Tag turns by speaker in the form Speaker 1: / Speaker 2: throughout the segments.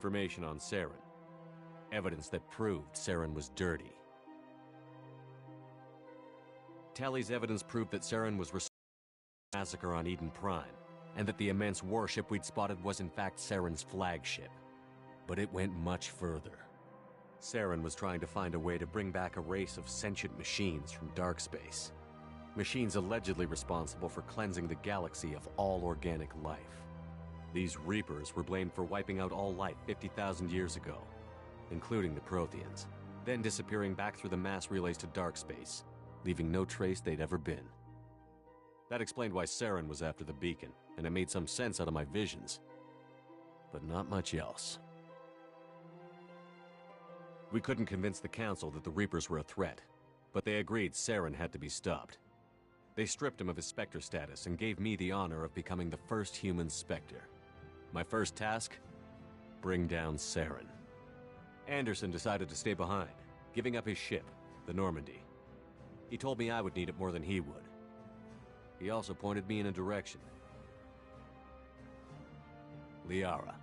Speaker 1: information on Saren. Evidence that proved Saren was dirty. Tali's evidence proved that Saren was responsible for the massacre on Eden Prime, and that the immense warship we'd spotted was in fact Saren's flagship. But it went much further. Saren was trying to find a way to bring back a race of sentient machines from dark space. Machines allegedly responsible for cleansing the galaxy of all organic life. These Reapers were blamed for wiping out all life 50,000 years ago, including the Protheans, then disappearing back through the mass relays to dark space, leaving no trace they'd ever been. That explained why Saren was after the beacon, and it made some sense out of my visions. But not much else. We couldn't convince the Council that the Reapers were a threat, but they agreed Saren had to be stopped. They stripped him of his Spectre status and gave me the honor of becoming the first human Spectre. My first task? Bring down Saren. Anderson decided to stay behind, giving up his ship, the Normandy. He told me I would need it more than he would. He also pointed me in a direction. Liara,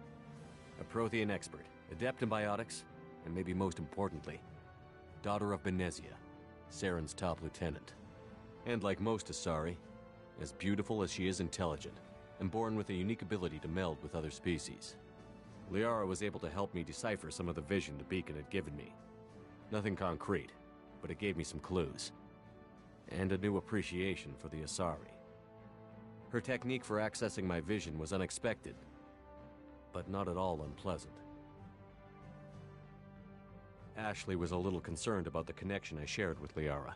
Speaker 1: a Prothean expert, adept in biotics, and maybe most importantly, daughter of Benezia, Saren's top lieutenant. And like most Asari, as beautiful as she is intelligent, and born with a unique ability to meld with other species. Liara was able to help me decipher some of the vision the beacon had given me. Nothing concrete, but it gave me some clues. And a new appreciation for the Asari. Her technique for accessing my vision was unexpected, but not at all unpleasant. Ashley was a little concerned about the connection I shared with Liara.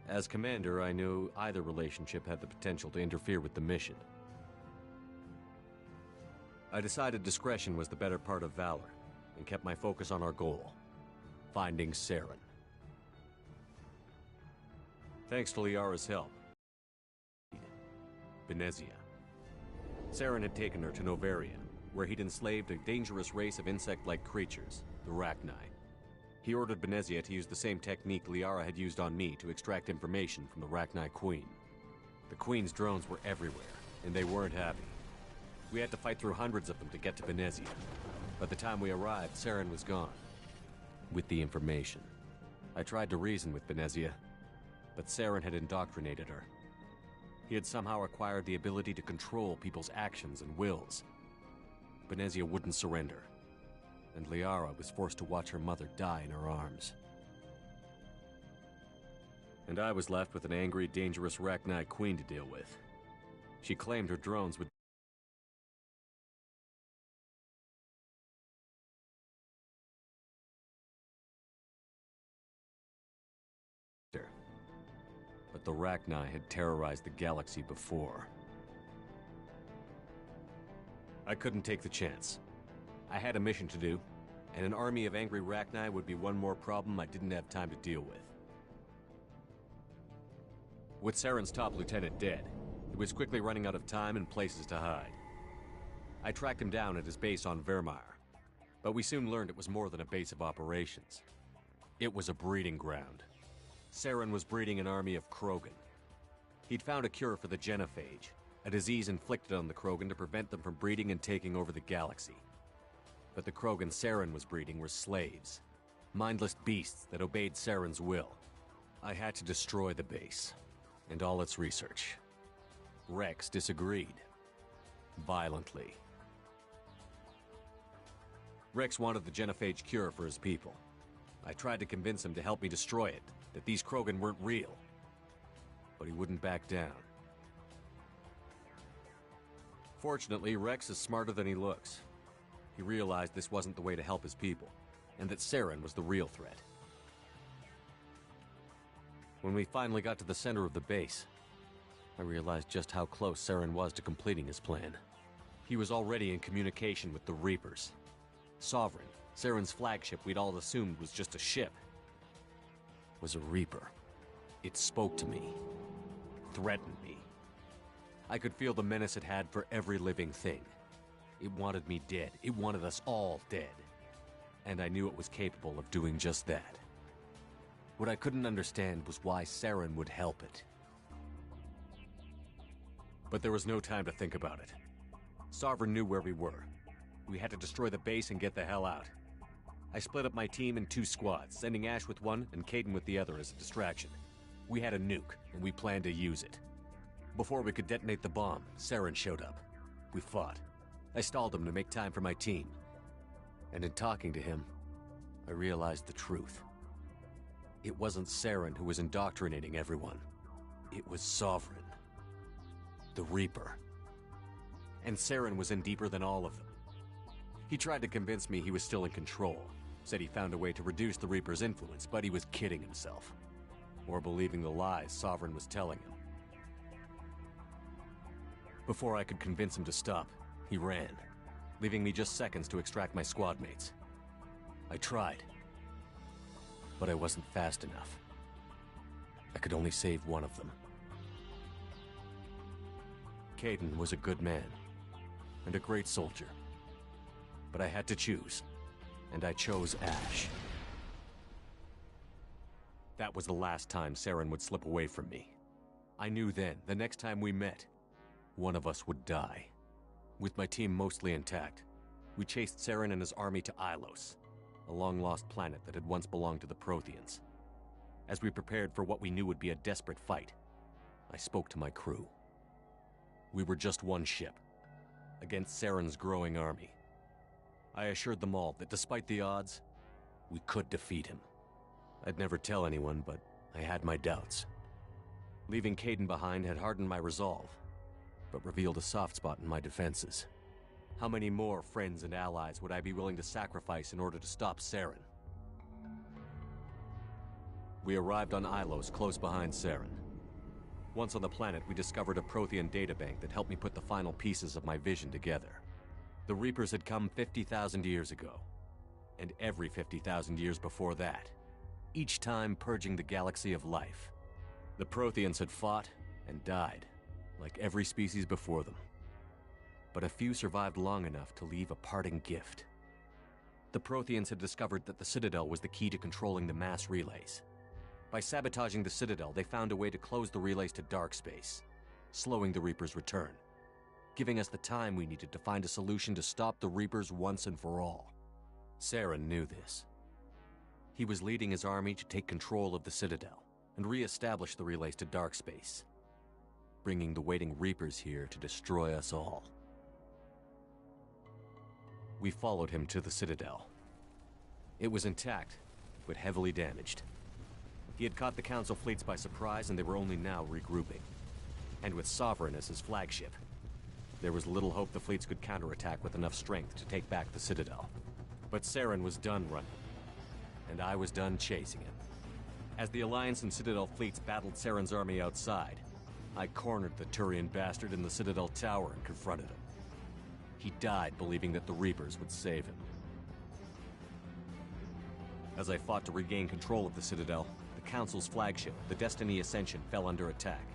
Speaker 1: As commander, I knew either relationship had the potential to interfere with the mission. I decided discretion was the better part of valor, and kept my focus on our goal, finding Saren. Thanks to Liara's help, Benezia. Saren had taken her to Novaria, where he'd enslaved a dangerous race of insect-like creatures, the Rachni. He ordered Benezia to use the same technique Liara had used on me to extract information from the Rachni Queen. The Queen's drones were everywhere, and they weren't happy. We had to fight through hundreds of them to get to Benezia. By the time we arrived, Saren was gone. With the information. I tried to reason with Benezia, but Saren had indoctrinated her. He had somehow acquired the ability to control people's actions and wills. Benezia wouldn't surrender, and Liara was forced to watch her mother die in her arms. And I was left with an angry, dangerous Rachni Queen to deal with. She claimed her drones would but the Rachni had terrorized the galaxy before. I couldn't take the chance. I had a mission to do, and an army of angry Rachni would be one more problem I didn't have time to deal with. With Saren's top lieutenant dead, he was quickly running out of time and places to hide. I tracked him down at his base on Vermeer, but we soon learned it was more than a base of operations. It was a breeding ground. Saren was breeding an army of Krogan. He'd found a cure for the genophage, a disease inflicted on the Krogan to prevent them from breeding and taking over the galaxy. But the Krogan Saren was breeding were slaves, mindless beasts that obeyed Saren's will. I had to destroy the base, and all its research. Rex disagreed. Violently. Rex wanted the genophage cure for his people. I tried to convince him to help me destroy it, that these Krogan weren't real. But he wouldn't back down. Fortunately, Rex is smarter than he looks. He realized this wasn't the way to help his people, and that Saren was the real threat. When we finally got to the center of the base, I realized just how close Saren was to completing his plan. He was already in communication with the Reapers. Sovereign, Saren's flagship we'd all assumed was just a ship, was a Reaper. It spoke to me, threatened me. I could feel the menace it had for every living thing. It wanted me dead. It wanted us all dead. And I knew it was capable of doing just that. What I couldn't understand was why Saren would help it. But there was no time to think about it. Sovereign knew where we were. We had to destroy the base and get the hell out. I split up my team in 2 squads, sending Ash with one and Caden with the other as a distraction. We had a nuke, and we planned to use it. Before we could detonate the bomb, Saren showed up. We fought. I stalled him to make time for my team. And in talking to him, I realized the truth. It wasn't Saren who was indoctrinating everyone. It was Sovereign. The Reaper. And Saren was in deeper than all of them. He tried to convince me he was still in control. Said he found a way to reduce the Reaper's influence, but he was kidding himself. Or believing the lies Sovereign was telling him. Before I could convince him to stop, he ran, leaving me just seconds to extract my squad mates. I tried, but I wasn't fast enough. I could only save one of them. Caden was a good man, and a great soldier. But I had to choose, and I chose Ash. That was the last time Saren would slip away from me. I knew then, the next time we met, one of us would die. With my team mostly intact, we chased Saren and his army to Ilos, a long-lost planet that had once belonged to the Protheans. As we prepared for what we knew would be a desperate fight, I spoke to my crew. We were just one ship, against Saren's growing army. I assured them all that despite the odds, we could defeat him. I'd never tell anyone, but I had my doubts. Leaving Caden behind had hardened my resolve, but revealed a soft spot in my defenses. How many more friends and allies would I be willing to sacrifice in order to stop Saren? We arrived on Ilos, close behind Saren. Once on the planet, we discovered a Prothean databank that helped me put the final pieces of my vision together. The Reapers had come 50,000 years ago, and every 50,000 years before that, each time purging the galaxy of life. The Protheans had fought and died, like every species before them. But a few survived long enough to leave a parting gift. The Protheans had discovered that the Citadel was the key to controlling the mass relays. By sabotaging the Citadel, they found a way to close the relays to dark space, slowing the Reapers' return, giving us the time we needed to find a solution to stop the Reapers once and for all. Saren knew this. He was leading his army to take control of the Citadel and re-establish the relays to dark space, bringing the waiting Reapers here to destroy us all. We followed him to the Citadel. It was intact, but heavily damaged. He had caught the Council fleets by surprise, and they were only now regrouping. And with Sovereign as his flagship, there was little hope the fleets could counterattack with enough strength to take back the Citadel. But Saren was done running, and I was done chasing him. As the Alliance and Citadel fleets battled Saren's army outside, I cornered the Turian bastard in the Citadel tower and confronted him. He died believing that the Reapers would save him. As I fought to regain control of the Citadel, the Council's flagship, the Destiny Ascension, fell under attack.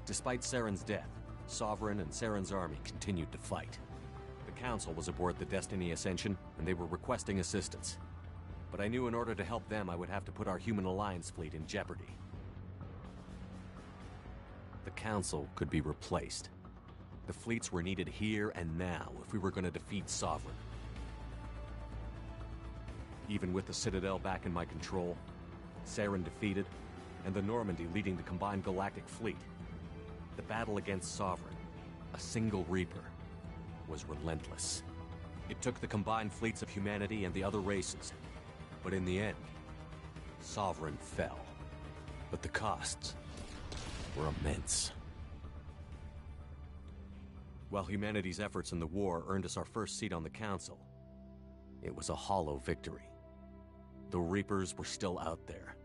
Speaker 1: Despite Saren's death, Sovereign and Saren's army continued to fight. The Council was aboard the Destiny Ascension, and they were requesting assistance. But I knew in order to help them, I would have to put our human Alliance fleet in jeopardy. The Council could be replaced. The fleets were needed here and now if we were going to defeat Sovereign. Even with the Citadel back in my control, Saren defeated, and the Normandy leading the combined galactic fleet, the battle against Sovereign, a single Reaper, was relentless. It took the combined fleets of humanity and the other races, but in the end, Sovereign fell. But the costs were immense. While humanity's efforts in the war earned us our first seat on the Council, it was a hollow victory. The Reapers were still out there.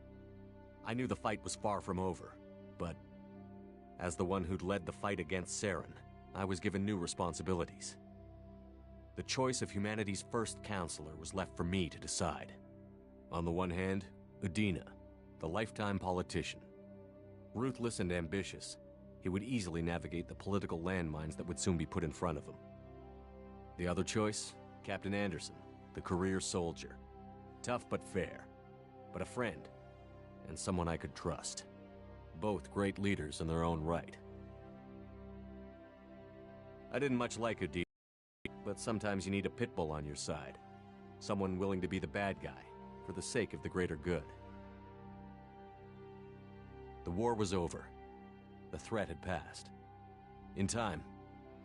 Speaker 1: I knew the fight was far from over, but as the one who'd led the fight against Saren, I was given new responsibilities. The choice of humanity's first counselor was left for me to decide. On the one hand, Udina, the lifetime politician. Ruthless and ambitious, he would easily navigate the political landmines that would soon be put in front of him. The other choice, Captain Anderson, the career soldier. Tough but fair, but a friend, and someone I could trust. Both great leaders in their own right. I didn't much like Udina. But sometimes you need a pit bull on your side. Someone willing to be the bad guy, for the sake of the greater good. The war was over. The threat had passed. In time,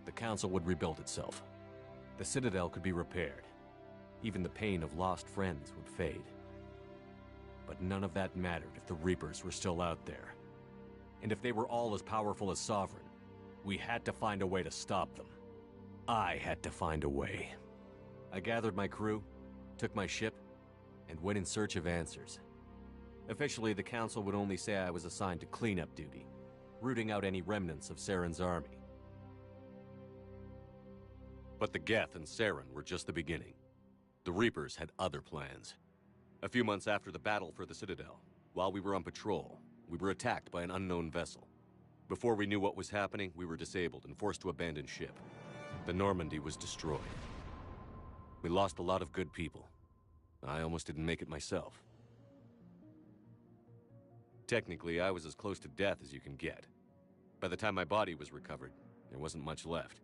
Speaker 1: the Council would rebuild itself. The Citadel could be repaired. Even the pain of lost friends would fade. But none of that mattered if the Reapers were still out there. And if they were all as powerful as Sovereign, we had to find a way to stop them. I had to find a way. I gathered my crew, took my ship, and went in search of answers. Officially, the Council would only say I was assigned to cleanup duty, rooting out any remnants of Saren's army. But the Geth and Saren were just the beginning. The Reapers had other plans. A few months after the battle for the Citadel, while we were on patrol, we were attacked by an unknown vessel. Before we knew what was happening, we were disabled and forced to abandon ship. The Normandy was destroyed. We lost a lot of good people. I almost didn't make it myself. Technically, I was as close to death as you can get. By the time my body was recovered, there wasn't much left.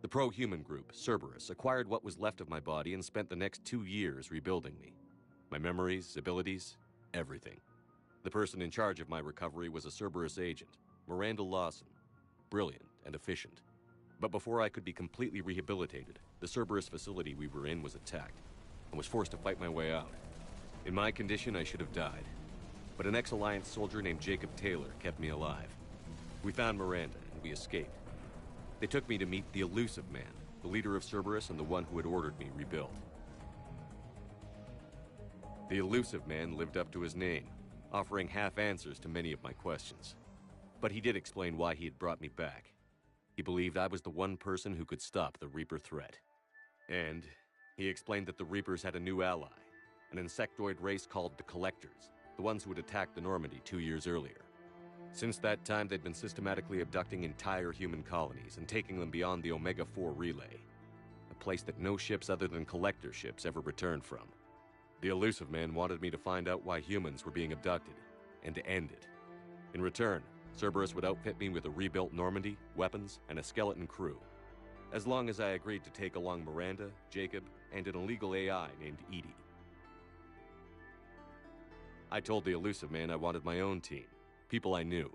Speaker 1: The pro-human group, Cerberus, acquired what was left of my body and spent the next 2 years rebuilding me. My memories, abilities, everything. The person in charge of my recovery was a Cerberus agent, Miranda Lawson. Brilliant and efficient. But before I could be completely rehabilitated, the Cerberus facility we were in was attacked. I was forced to fight my way out. In my condition, I should have died. But an ex-Alliance soldier named Jacob Taylor kept me alive. We found Miranda, and we escaped. They took me to meet the Elusive Man, the leader of Cerberus and the one who had ordered me rebuilt. The Elusive Man lived up to his name, offering half answers to many of my questions. But he did explain why he had brought me back. He believed I was the one person who could stop the Reaper threat. And he explained that the Reapers had a new ally, an insectoid race called the Collectors, the ones who had attacked the Normandy 2 years earlier. Since that time, they'd been systematically abducting entire human colonies and taking them beyond the Omega-4 relay, a place that no ships other than Collector ships ever returned from. The Elusive Man wanted me to find out why humans were being abducted, and to end it. In return, Cerberus would outfit me with a rebuilt Normandy, weapons, and a skeleton crew, as long as I agreed to take along Miranda, Jacob, and an illegal AI named Edie. I told the Elusive Man I wanted my own team, people I knew.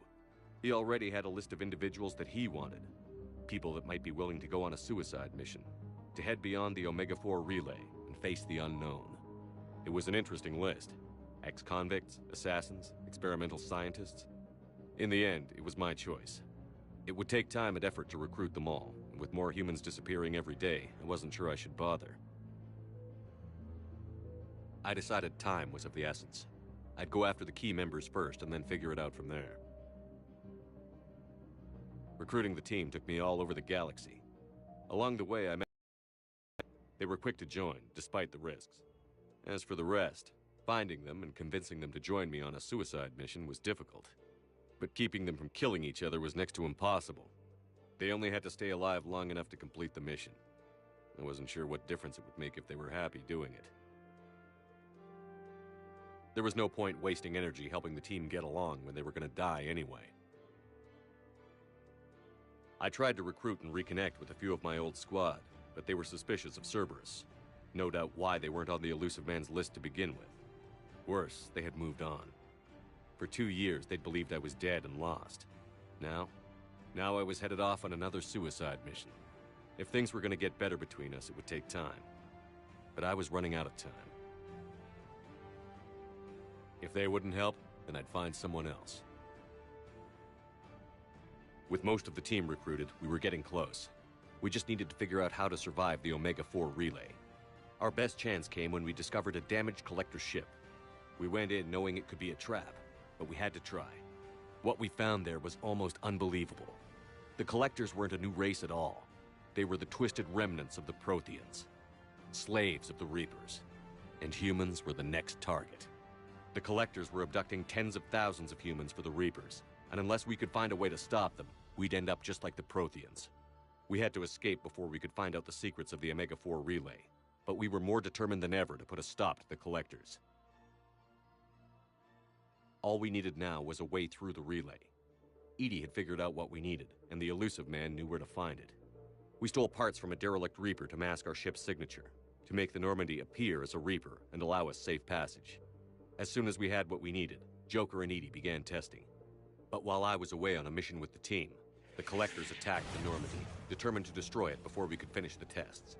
Speaker 1: He already had a list of individuals that he wanted, people that might be willing to go on a suicide mission, to head beyond the Omega-4 relay and face the unknown. It was an interesting list. Ex-convicts, assassins, experimental scientists. In the end, it was my choice. It would take time and effort to recruit them all, and with more humans disappearing every day, I wasn't sure I should bother. I decided time was of the essence. I'd go after the key members first and then figure it out from there. Recruiting the team took me all over the galaxy. Along the way, I met. They were quick to join, despite the risks. As for the rest, finding them and convincing them to join me on a suicide mission was difficult. But keeping them from killing each other was next to impossible. They only had to stay alive long enough to complete the mission. I wasn't sure what difference it would make if they were happy doing it. There was no point wasting energy helping the team get along when they were going to die anyway. I tried to recruit and reconnect with a few of my old squad, but they were suspicious of Cerberus. No doubt why they weren't on the Elusive Man's list to begin with. Worse, they had moved on. For 2 years, they'd believed I was dead and lost. Now I was headed off on another suicide mission. If things were going to get better between us, it would take time. But I was running out of time. If they wouldn't help, then I'd find someone else. With most of the team recruited, we were getting close. We just needed to figure out how to survive the Omega-4 relay. Our best chance came when we discovered a damaged collector ship. We went in knowing it could be a trap, but we had to try. What we found there was almost unbelievable. The Collectors weren't a new race at all. They were the twisted remnants of the Protheans, slaves of the Reapers, and humans were the next target. The Collectors were abducting tens of thousands of humans for the Reapers, and unless we could find a way to stop them, we'd end up just like the Protheans. We had to escape before we could find out the secrets of the Omega-4 relay, but we were more determined than ever to put a stop to the Collectors. All we needed now was a way through the relay. Edie had figured out what we needed, and the Elusive Man knew where to find it. We stole parts from a derelict Reaper to mask our ship's signature, to make the Normandy appear as a Reaper and allow us safe passage. As soon as we had what we needed, Joker and Edie began testing. But while I was away on a mission with the team, the Collectors attacked the Normandy, determined to destroy it before we could finish the tests.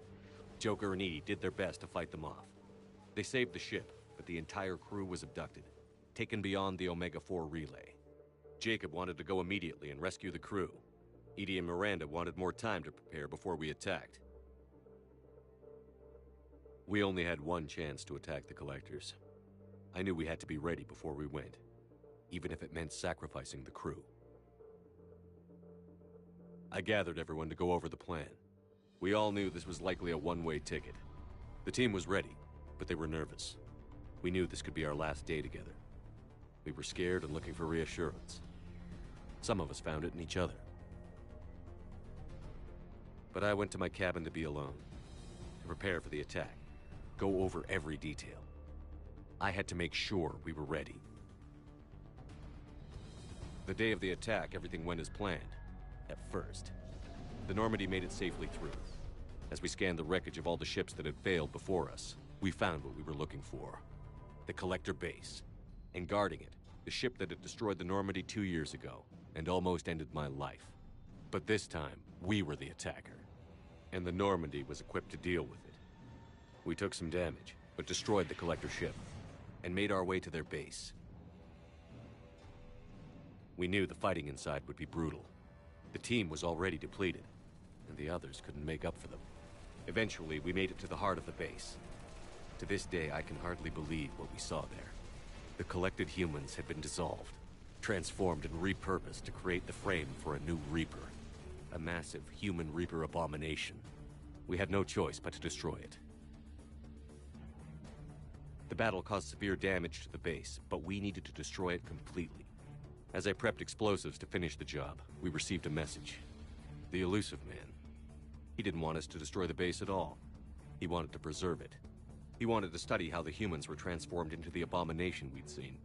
Speaker 1: Joker and Edie did their best to fight them off. They saved the ship, but the entire crew was abducted, taken beyond the Omega-4 relay. Jacob wanted to go immediately and rescue the crew. Edie and Miranda wanted more time to prepare before we attacked. We only had one chance to attack the Collectors. I knew we had to be ready before we went, even if it meant sacrificing the crew. I gathered everyone to go over the plan. We all knew this was likely a one-way ticket. The team was ready, but they were nervous. We knew this could be our last day together. We were scared and looking for reassurance. Some of us found it in each other. But I went to my cabin to be alone, to prepare for the attack, go over every detail. I had to make sure we were ready. The day of the attack, everything went as planned, at first. The Normandy made it safely through. As we scanned the wreckage of all the ships that had failed before us, we found what we were looking for. The Collector base. And guarding it, the ship that had destroyed the Normandy 2 years ago, and almost ended my life. But this time, we were the attacker. And the Normandy was equipped to deal with it. We took some damage, but destroyed the Collector ship, and made our way to their base. We knew the fighting inside would be brutal. The team was already depleted, and the others couldn't make up for them. Eventually, we made it to the heart of the base. To this day, I can hardly believe what we saw there. The collected humans had been dissolved, transformed and repurposed to create the frame for a new Reaper. A massive human Reaper abomination. We had no choice but to destroy it. The battle caused severe damage to the base, but we needed to destroy it completely. As I prepped explosives to finish the job, we received a message. The Elusive Man. He didn't want us to destroy the base at all. He wanted to preserve it. He wanted to study how the humans were transformed into the abomination we'd seen.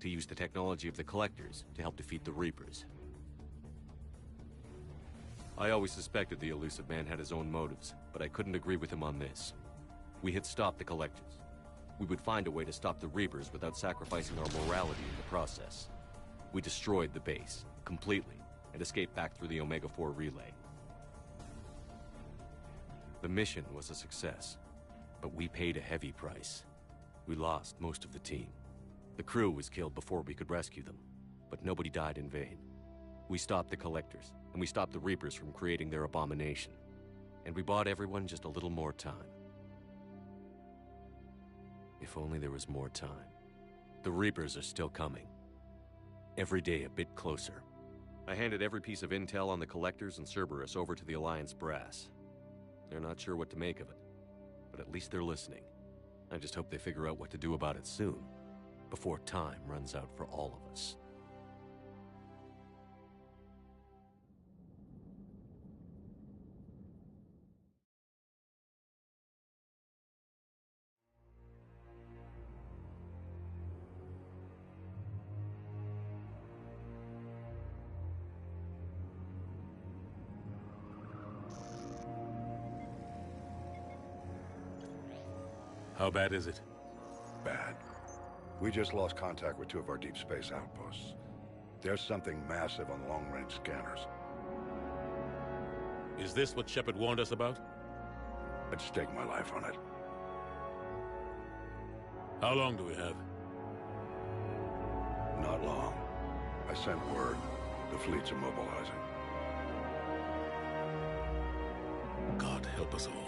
Speaker 1: To use the technology of the Collectors to help defeat the Reapers. I always suspected the Elusive Man had his own motives, but I couldn't agree with him on this. We had stopped the Collectors. We would find a way to stop the Reapers without sacrificing our morality in the process. We destroyed the base, completely, and escaped back through the Omega-4 relay. The mission was a success, but we paid a heavy price. We lost most of the team. The crew was killed before we could rescue them, but nobody died in vain. We stopped the Collectors, and we stopped the Reapers from creating their abomination. And we bought everyone just a little more time. If only there was more time. The Reapers are still coming. Every day a bit closer. I handed every piece of intel on the Collectors and Cerberus over to the Alliance brass. They're not sure what to make of it, but at least they're listening. I just hope they figure out what to do about it soon, before time runs out for all of us.
Speaker 2: How bad is it?
Speaker 3: Bad. We just lost contact with 2 of our deep space outposts. There's something massive on long-range scanners.
Speaker 2: Is this what Shepard warned us about?
Speaker 3: I'd stake my life on it.
Speaker 2: How long do we have?
Speaker 3: Not long. I sent word. The fleet's immobilizing.
Speaker 2: God help us all.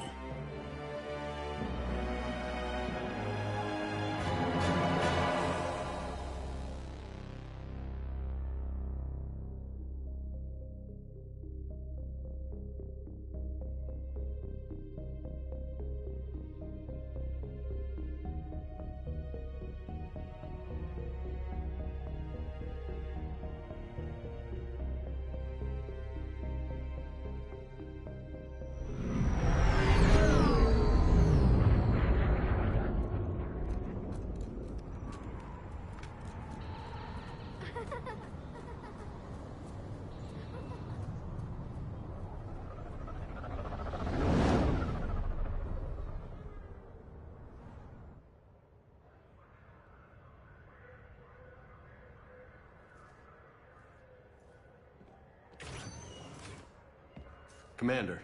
Speaker 4: Commander.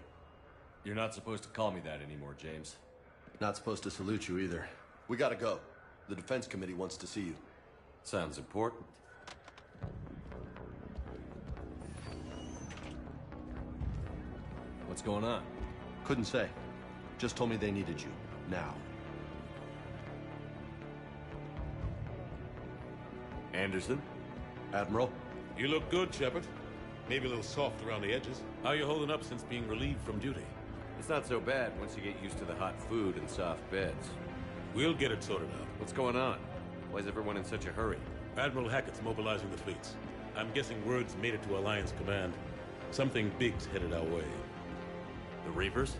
Speaker 1: You're not supposed to call me that anymore, James.
Speaker 4: Not supposed to salute you either. We gotta go. The Defense Committee wants to see you.
Speaker 1: Sounds important. What's going on?
Speaker 4: Couldn't say. Just told me they needed you. Now.
Speaker 1: Anderson?
Speaker 4: Admiral?
Speaker 2: You look good, Shepard. Maybe a little soft around the edges. How you holding up since being relieved from duty?
Speaker 1: It's not so bad once you get used to the hot food and soft beds.
Speaker 2: We'll get it sorted out.
Speaker 1: What's going on? Why is everyone in such a hurry?
Speaker 2: Admiral Hackett's mobilizing the fleets. I'm guessing word's made it to Alliance Command. Something big's headed our way.
Speaker 1: The Reapers?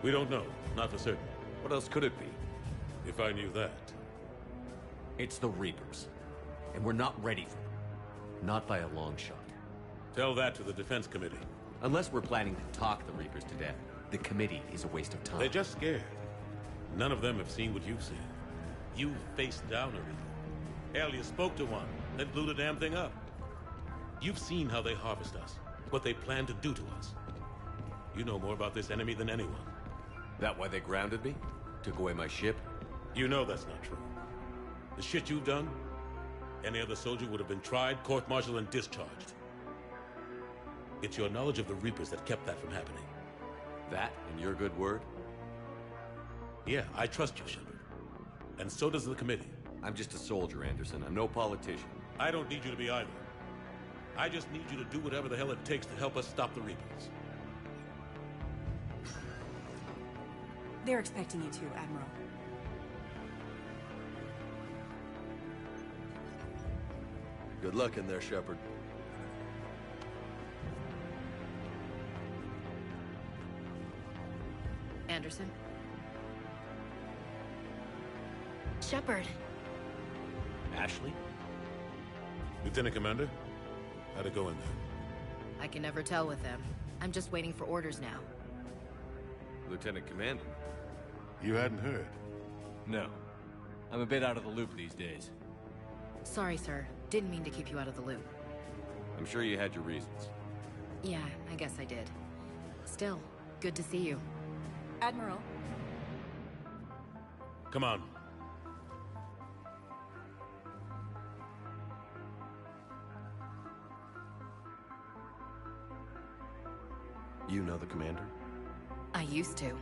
Speaker 2: We don't know. Not for certain.
Speaker 1: What else could it be?
Speaker 2: If I knew that.
Speaker 1: It's the Reapers. And we're not ready for them. Not by a long shot.
Speaker 2: Tell that to the Defense Committee.
Speaker 1: Unless we're planning to talk the Reapers to death, the committee is a waste of time.
Speaker 2: They're just scared. None of them have seen what you've seen. You faced down a Reaper. Hell, you spoke to one, then blew the damn thing up. You've seen how they harvest us, what they plan to do to us. You know more about this enemy than anyone.
Speaker 1: That why they grounded me? Took away my ship?
Speaker 2: You know that's not true. The shit you've done, any other soldier would have been tried, court-martialed, and discharged. It's your knowledge of the Reapers that kept that from happening.
Speaker 1: That and your good word?
Speaker 2: Yeah, I trust you, Shepard. And so does the committee.
Speaker 1: I'm just a soldier, Anderson. I'm no politician.
Speaker 2: I don't need you to be either. I just need you to do whatever the hell it takes to help us stop the Reapers.
Speaker 5: They're expecting you to, Admiral.
Speaker 4: Good luck in there, Shepard.
Speaker 6: Anderson? Shepard.
Speaker 1: Ashley?
Speaker 2: Lieutenant Commander, how'd it go in there?
Speaker 6: I can never tell with them. I'm just waiting for orders now.
Speaker 1: Lieutenant Commander?
Speaker 3: You hadn't heard?
Speaker 1: No. I'm a bit out of the loop these days.
Speaker 6: Sorry, sir. Didn't mean to keep you out of the loop.
Speaker 1: I'm sure you had your reasons.
Speaker 6: Yeah, I guess I did. Still, good to see you.
Speaker 5: Admiral,
Speaker 2: Come on.
Speaker 4: You know the commander?
Speaker 6: I used to.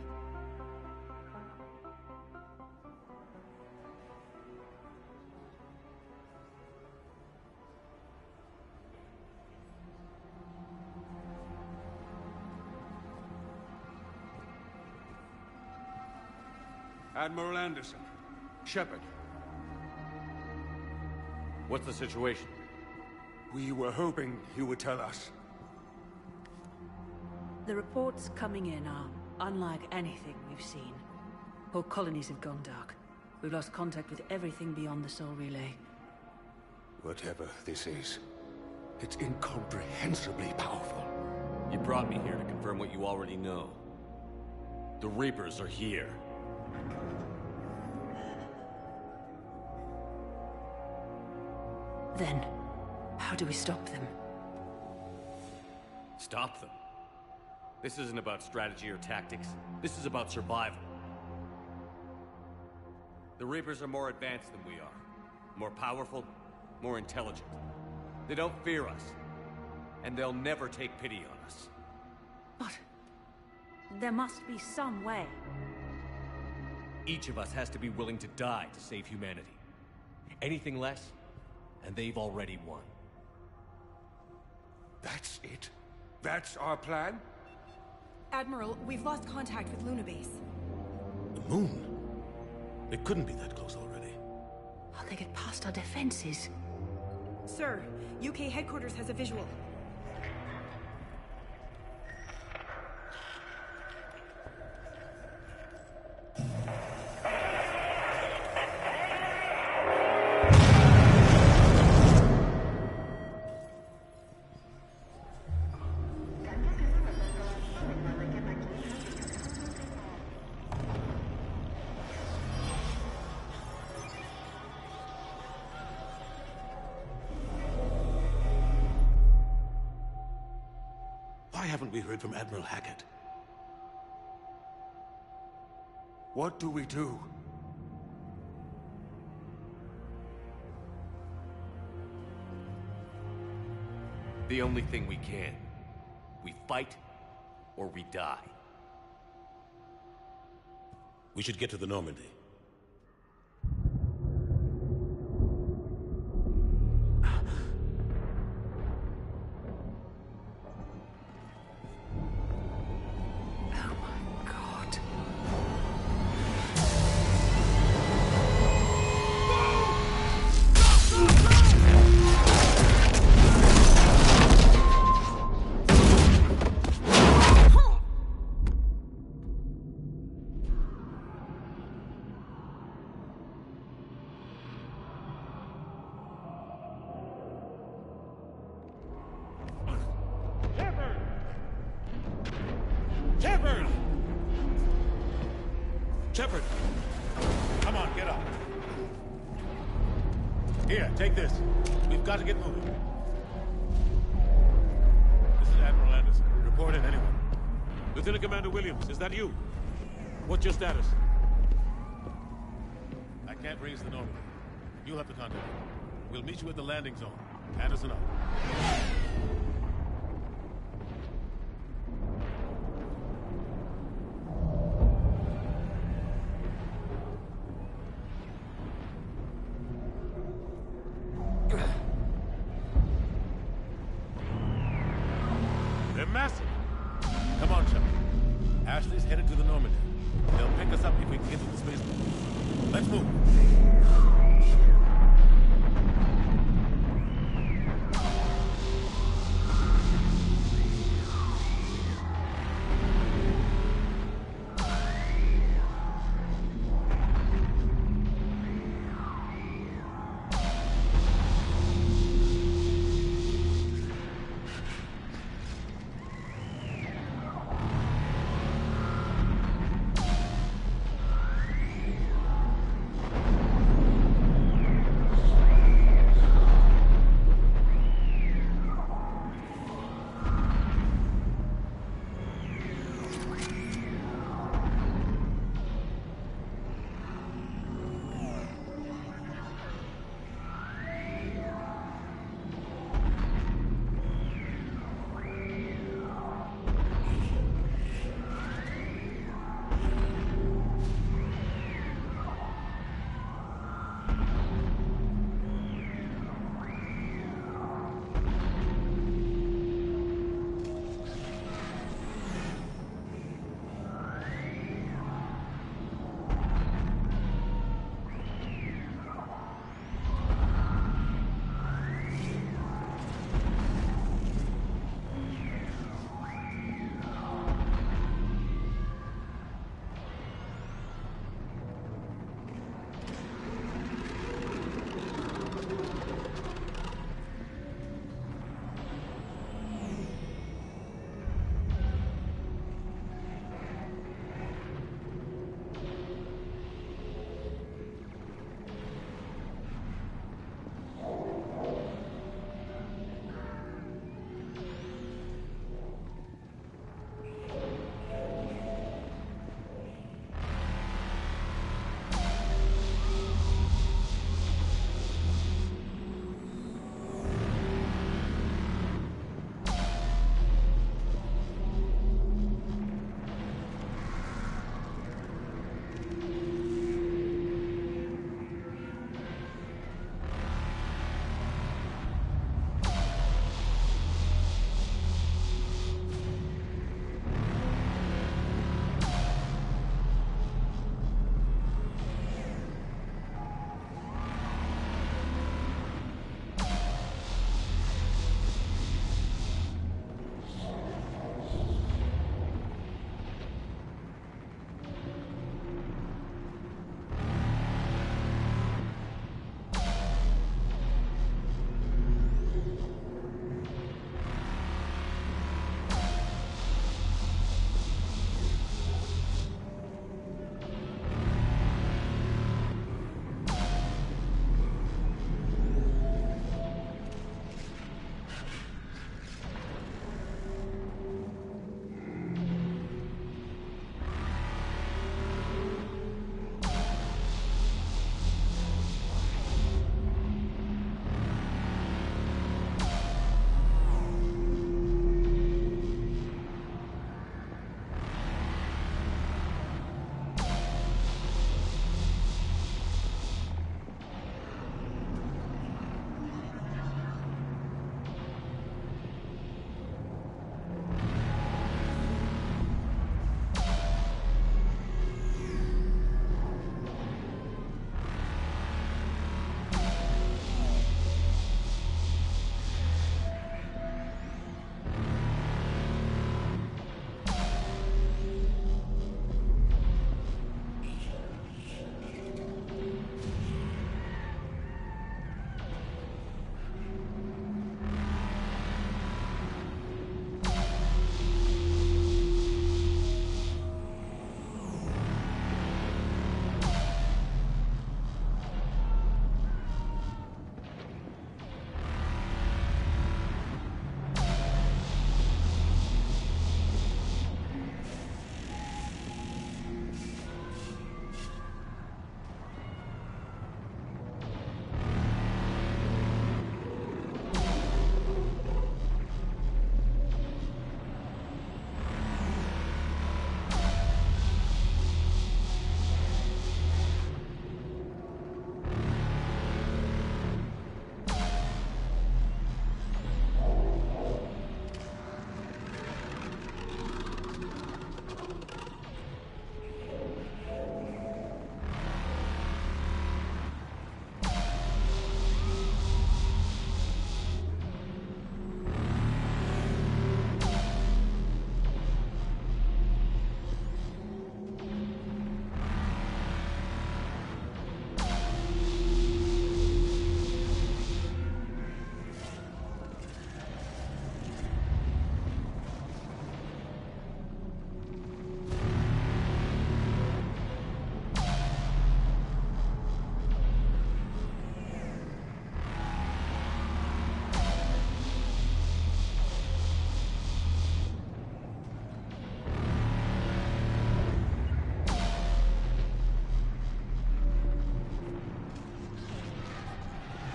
Speaker 7: Admiral Anderson. Shepard.
Speaker 1: What's the situation?
Speaker 7: We were hoping you would tell us.
Speaker 8: The reports coming in are unlike anything we've seen. Whole colonies have gone dark. We've lost contact with everything beyond the Soul Relay.
Speaker 7: Whatever this is, it's incomprehensibly powerful.
Speaker 1: You brought me here to confirm what you already know. The Reapers are here.
Speaker 8: Then, how do we stop them?
Speaker 1: Stop them? This isn't about strategy or tactics. This is about survival. The Reapers are more advanced than we are. More powerful, more intelligent. They don't fear us. And they'll never take pity on us.
Speaker 8: But there must be some way.
Speaker 1: Each of us has to be willing to die to save humanity. Anything less, and they've already won.
Speaker 7: That's it? That's our plan?
Speaker 5: Admiral, we've lost contact with Luna Base.
Speaker 2: The moon? It couldn't be that close already.
Speaker 8: How'd they get past our defenses?
Speaker 5: Sir, UK headquarters has a visual.
Speaker 2: haven't we heard from Admiral Hackett?
Speaker 7: What do we do?
Speaker 9: The only thing we can. We fight, or we die.
Speaker 2: We should get to the Normandy. Shepard! Come on, get up. Here, take this. We've got to get moving. This is Admiral Anderson. Report in, anyone. Lieutenant Commander Williams, is that you? What's your status? I can't raise the Normandy. You'll have to contact me. We'll meet you at the landing zone. Anderson out. They're massive. Come on, Shepard. Ashley's headed to the Normandy. They'll pick us up if we can get to the spaceport. Let's move.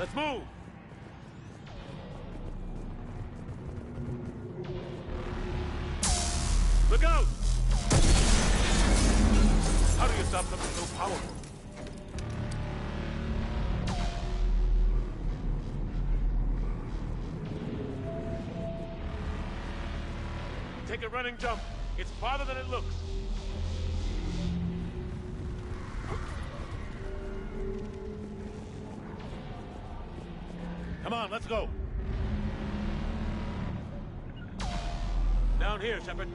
Speaker 2: Let's move! Look out! How do you stop something so powerful? Take a running jump. It's farther than it looks. Come on, let's go. Down here, Shepard.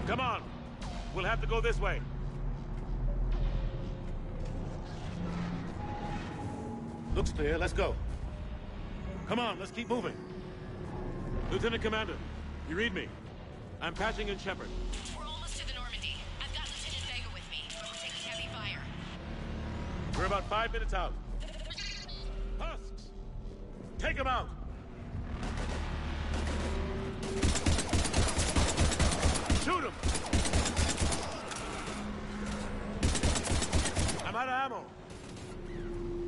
Speaker 2: Come on. We'll have to go this way. Looks clear. Let's go. Come on, let's keep moving. Lieutenant Commander, you read me? I'm patching in Shepard.
Speaker 6: We're almost to the Normandy. I've got Lieutenant Vega with me. We're taking heavy fire.
Speaker 2: We're about 5 minutes out. Husks! Take them out! Shoot them! I'm out of ammo.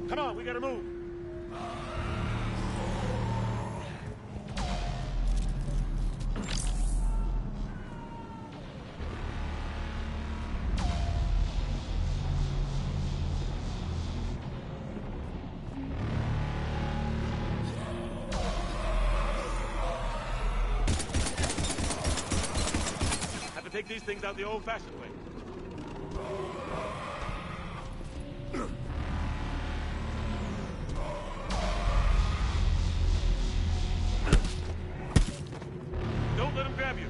Speaker 2: Come on, we gotta move. Have to take these things out the old-fashioned way. Don't let him grab you.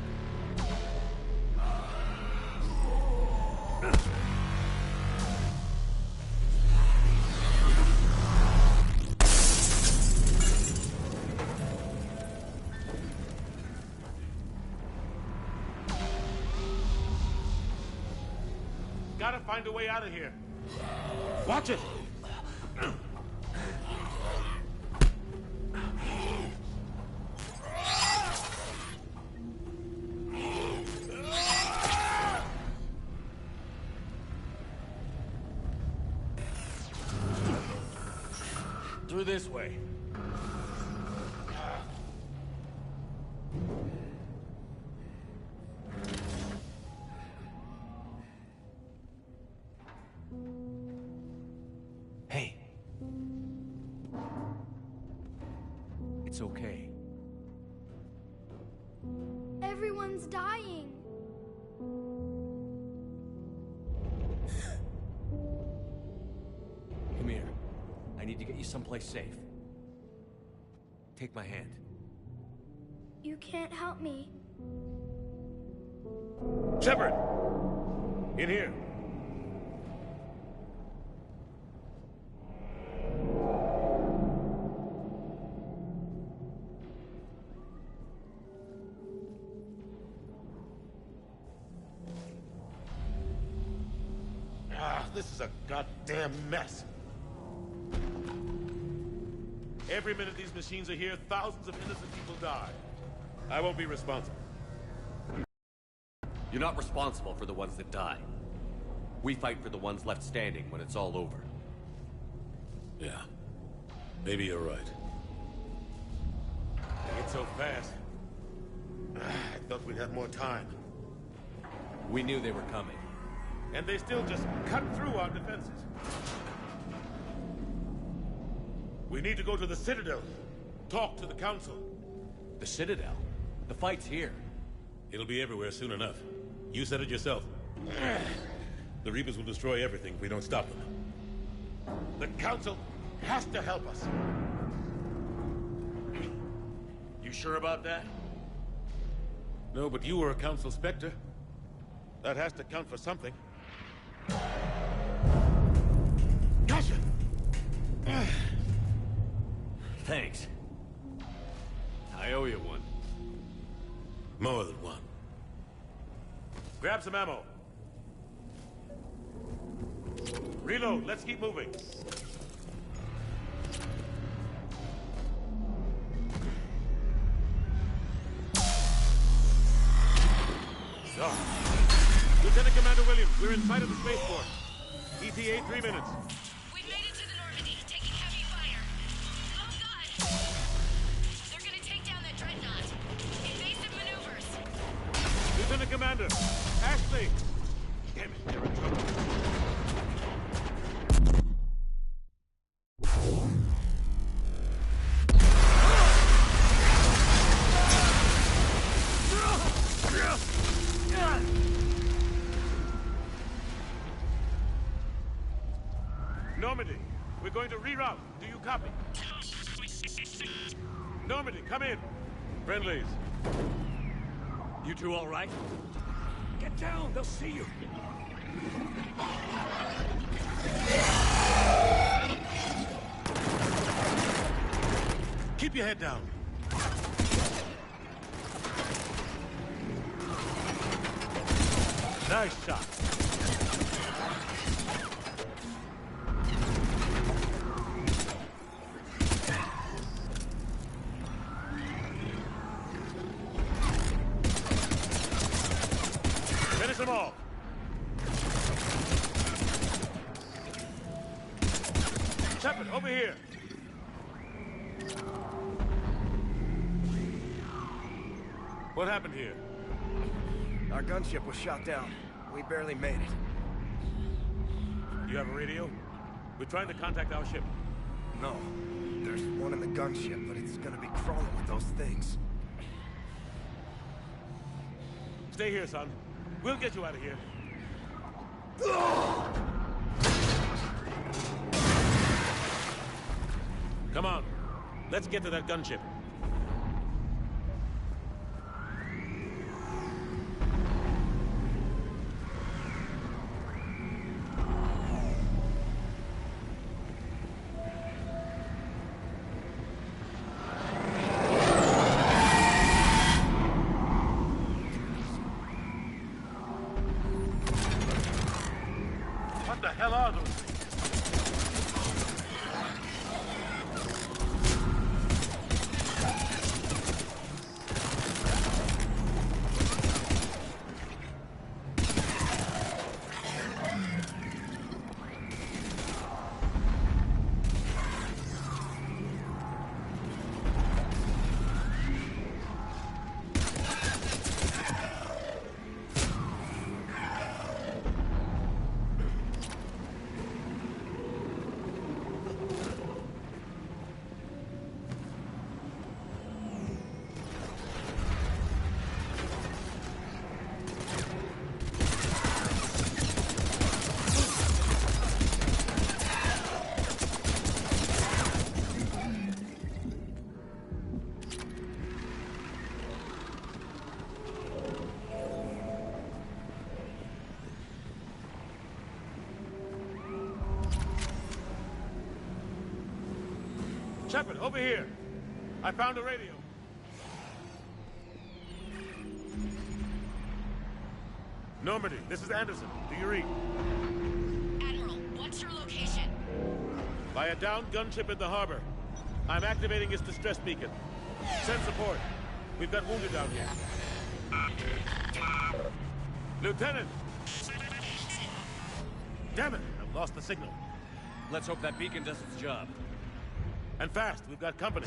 Speaker 2: Gotta find a way out of here. Watch it!
Speaker 9: Through this way. Hey. It's okay.
Speaker 10: Everyone's dying.
Speaker 9: Come here. I need to get you someplace safe. Take my hand.
Speaker 10: You can't help me.
Speaker 2: Shepard! In here. This is a goddamn mess. Every minute these machines are here, thousands of innocent people die. I won't be responsible.
Speaker 1: You're not responsible for the ones that die. We fight for the ones left standing when it's all over.
Speaker 2: Yeah. Maybe you're right. They get so fast. I thought we'd have more time.
Speaker 1: We knew they were coming.
Speaker 2: And they still just cut through our defenses. We need to go to the Citadel. Talk to the Council.
Speaker 1: The Citadel? The fight's here.
Speaker 2: It'll be everywhere soon enough. You said it yourself. The Reapers will destroy everything if we don't stop them. The Council has to help us.
Speaker 9: You sure about that?
Speaker 2: No, but you were a Council Spectre. That has to count for something. Gotcha!
Speaker 1: Thanks. I owe you one.
Speaker 2: More than one. Grab some ammo. Reload, let's keep moving. Lieutenant Commander Williams, we're in sight of the spaceport. ETA 3 minutes.
Speaker 6: We've made it to the Normandy, taking heavy fire. Oh god! They're gonna take down that dreadnought. Invasive maneuvers.
Speaker 2: Lieutenant Commander, Ashley! Damn it, they're in trouble. Normandy, we're going to reroute. Do you copy? Normandy, come in. Friendlies.
Speaker 9: You two all right? Get down, they'll see you.
Speaker 2: Keep your head down. Nice shot. Finish them all. Shepard, over here. What happened here?
Speaker 11: Our gunship was shot down. We barely made it.
Speaker 2: You have a radio? We're trying to contact our ship.
Speaker 11: No. There's one in the gunship, but it's gonna be crawling with those things.
Speaker 2: Stay here, son. We'll get you out of here. Come on. Let's get to that gunship. What the hell are those things? Shepard, over here. I found a radio. Normandy, this is Anderson. Do you read?
Speaker 6: Admiral, what's your location?
Speaker 2: By a downed gunship in the harbor. I'm activating its distress beacon. Send support. We've got wounded down here. Lieutenant! Damn it! I've lost the signal.
Speaker 9: Let's hope that beacon does its job.
Speaker 2: And fast, we've got company.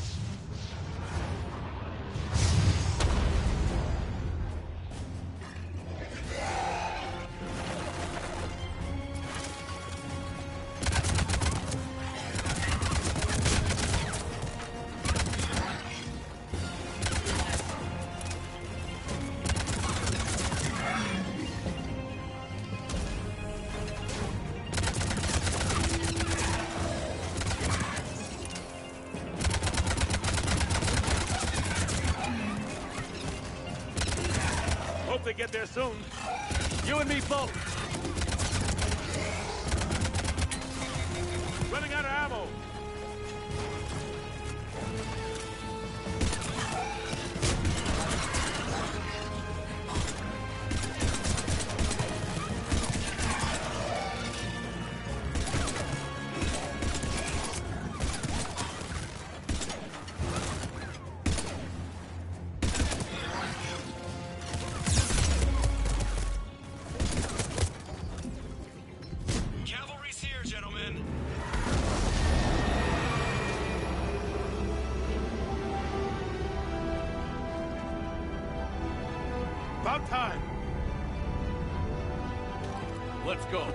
Speaker 2: Hope they get there soon.
Speaker 9: You and me both.
Speaker 2: Running out of ammo. About time!
Speaker 9: Let's go.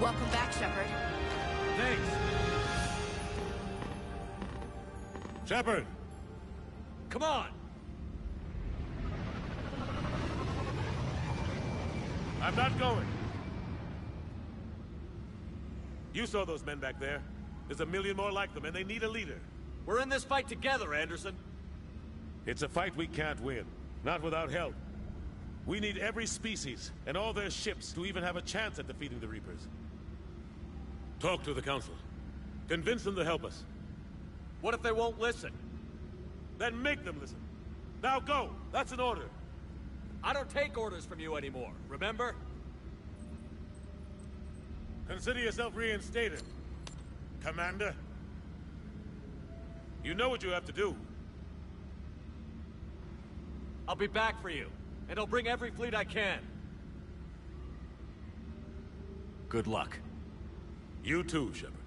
Speaker 6: Welcome back, Shepard.
Speaker 9: Thanks.
Speaker 2: Shepard!
Speaker 9: Come on!
Speaker 2: I'm not going. You saw those men back there. There's a million more like them, and they need a leader.
Speaker 9: We're in this fight together, Anderson.
Speaker 2: It's a fight we can't win. Not without help. We need every species, and all their ships, to even have a chance at defeating the Reapers. Talk to the Council. Convince them to help us.
Speaker 9: What if they won't listen?
Speaker 2: Then make them listen. Now go! That's an order.
Speaker 9: I don't take orders from you anymore, remember?
Speaker 2: Consider yourself reinstated, Commander. You know what you have to do.
Speaker 9: I'll be back for you, and I'll bring every fleet I can. Good luck.
Speaker 2: You too, Shepard.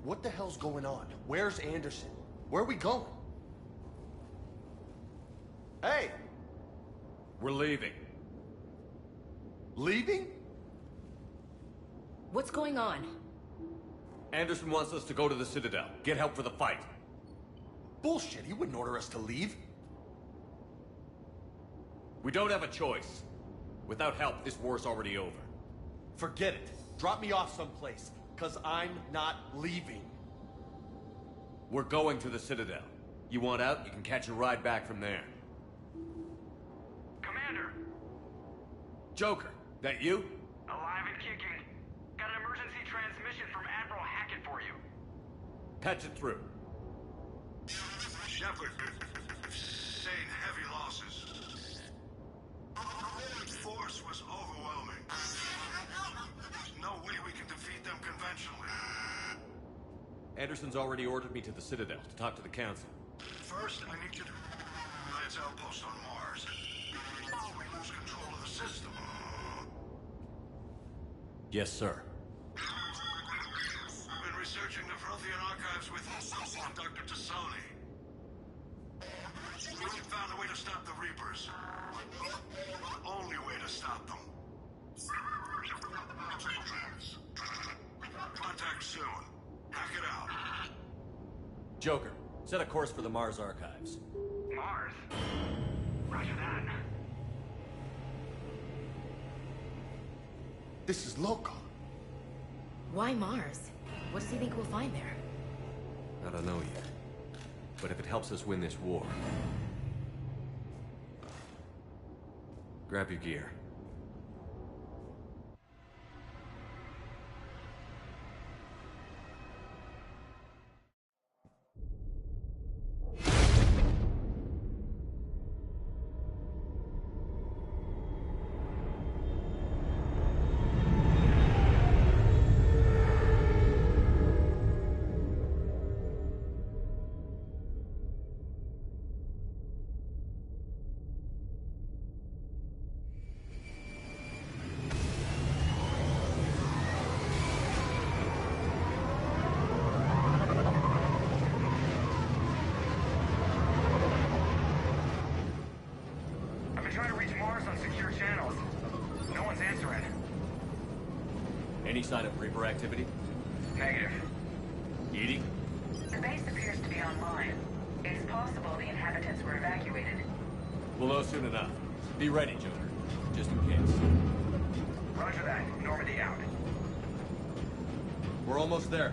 Speaker 4: What the hell's going on? Where's Anderson? Where are we going? Hey!
Speaker 9: We're leaving.
Speaker 4: Leaving?
Speaker 6: What's going on?
Speaker 9: Anderson wants us to go to the Citadel, get help for the fight.
Speaker 4: Bullshit, he wouldn't order us to leave.
Speaker 9: We don't have a choice. Without help, this war's already over.
Speaker 4: Forget it. Drop me off someplace, because I'm not leaving.
Speaker 9: We're going to the Citadel. You want out, you can catch a ride back from there.
Speaker 12: Commander!
Speaker 9: Joker, that you?
Speaker 12: Alive and kicking. Got an emergency transmission from Admiral Hackett for you.
Speaker 9: Patch it through.
Speaker 3: Shepard, saying heavy losses. The force was overwhelming. There's no way we can defeat them conventionally.
Speaker 1: Anderson's already ordered me to the Citadel to talk to the Council.
Speaker 3: First, I need you to Lance outpost on Mars. We lose control of the system.
Speaker 1: Yes, sir.
Speaker 3: Been researching the Prothean Dr. Tassoni. We found a way to stop the Reapers. The only way to stop them. Contact soon. Hack it out.
Speaker 1: Joker, set a course for the Mars archives.
Speaker 12: Mars? Roger that.
Speaker 4: This is local.
Speaker 6: Why Mars? What does he think we'll find there?
Speaker 1: I don't know yet. But if it helps us win this war... Grab your gear. Any sign of Reaper activity?
Speaker 12: Negative.
Speaker 1: Edie?
Speaker 13: The base appears to be online. It's possible the inhabitants were evacuated.
Speaker 1: We'll know soon enough. Be ready, Joker. Just in case.
Speaker 12: Roger that. Normandy out.
Speaker 1: We're almost there.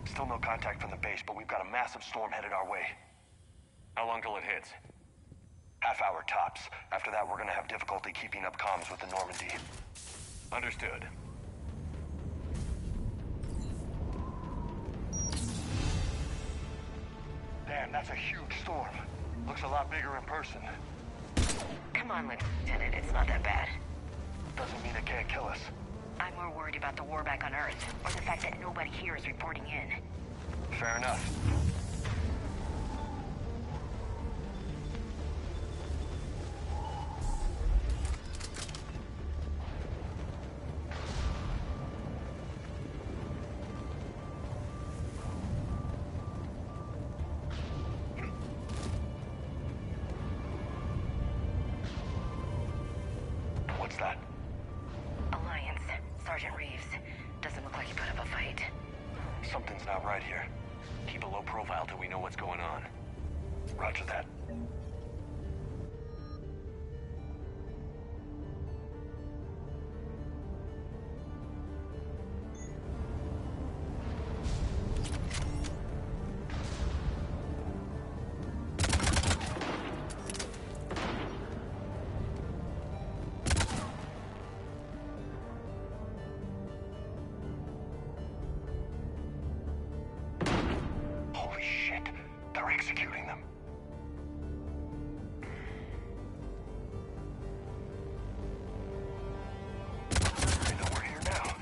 Speaker 11: Still no contact from the base, but we've got a massive storm headed our way.
Speaker 9: How long till it hits?
Speaker 11: Half hour tops. After that, we're gonna have difficulty keeping up comms with the Normandy.
Speaker 9: Understood.
Speaker 11: Damn, that's a huge storm. Looks a lot bigger in person.
Speaker 13: Come on, Lieutenant. It's not that bad.
Speaker 11: Doesn't mean it can't kill us.
Speaker 13: I'm more worried about the war back on Earth, or the fact that nobody here is reporting in.
Speaker 11: Fair enough. What's that?
Speaker 13: Alliance. Sergeant Reeves. Doesn't look like he put up a fight.
Speaker 11: Something's not right here.
Speaker 9: Keep a low profile till we know what's going on.
Speaker 11: Roger that. Holy shit, they're executing them. They know we're here now.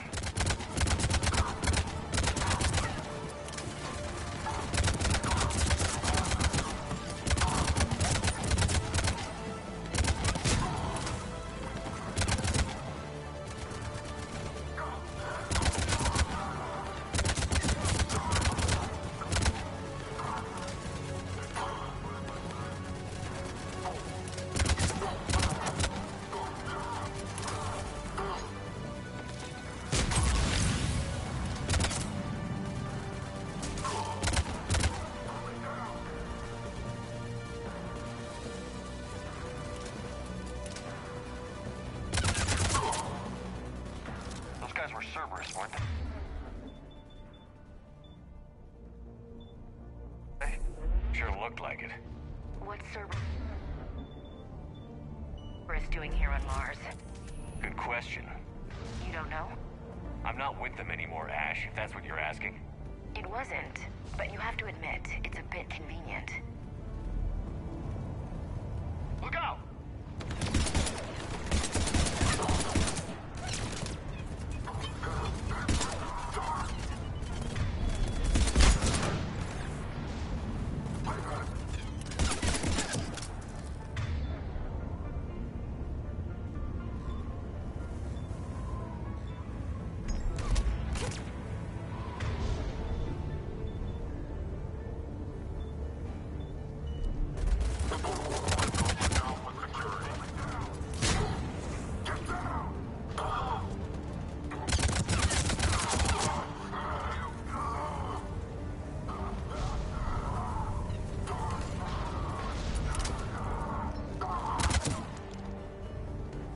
Speaker 11: Those guys were Cerberus, weren't they?
Speaker 9: Sure looked like it.
Speaker 13: What's Cerberus doing here on Mars?
Speaker 9: Good question.
Speaker 13: You don't know?
Speaker 9: I'm not with them anymore, Ash, if that's what you're asking.
Speaker 13: It wasn't, but you have to admit, it's a bit convenient.
Speaker 12: Look out!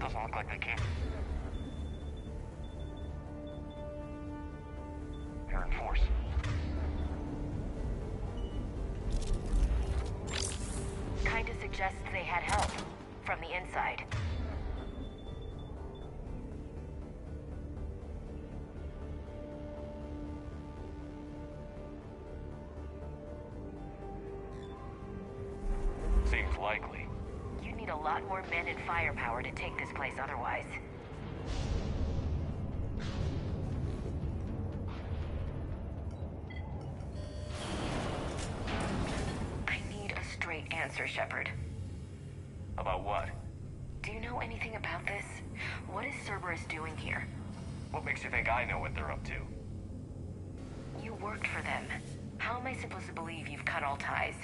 Speaker 12: Doesn't look like they came. They're in force.
Speaker 13: Kinda suggests they had help from the inside.
Speaker 12: Seems likely.
Speaker 13: You'd need a lot more men and firepower to take this place otherwise. I need a straight answer, Shepard.
Speaker 12: About what?
Speaker 13: Do you know anything about this? What is Cerberus doing here?
Speaker 12: What makes you think I know what they're up to?
Speaker 13: You worked for them. How am I supposed to believe you've cut all ties?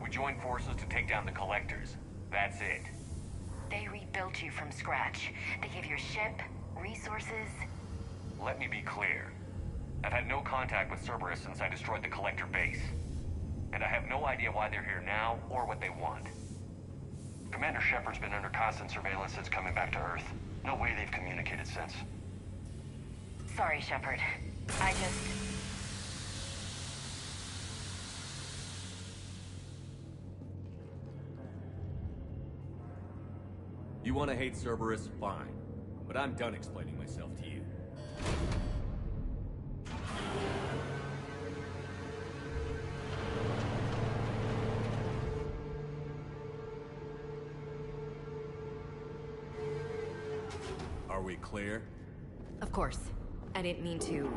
Speaker 12: We joined forces to take down the Collectors. That's it.
Speaker 13: They rebuilt you from scratch. They gave you a ship, resources.
Speaker 12: Let me be clear. I've had no contact with Cerberus since I destroyed the Collector base. And I have no idea why they're here now or what they want. Commander Shepard's been under constant surveillance since coming back to Earth. No way they've communicated since.
Speaker 13: Sorry, Shepard. I just...
Speaker 1: You want to hate Cerberus? Fine. But I'm done explaining myself to you. Are we clear?
Speaker 6: Of course. I didn't mean to...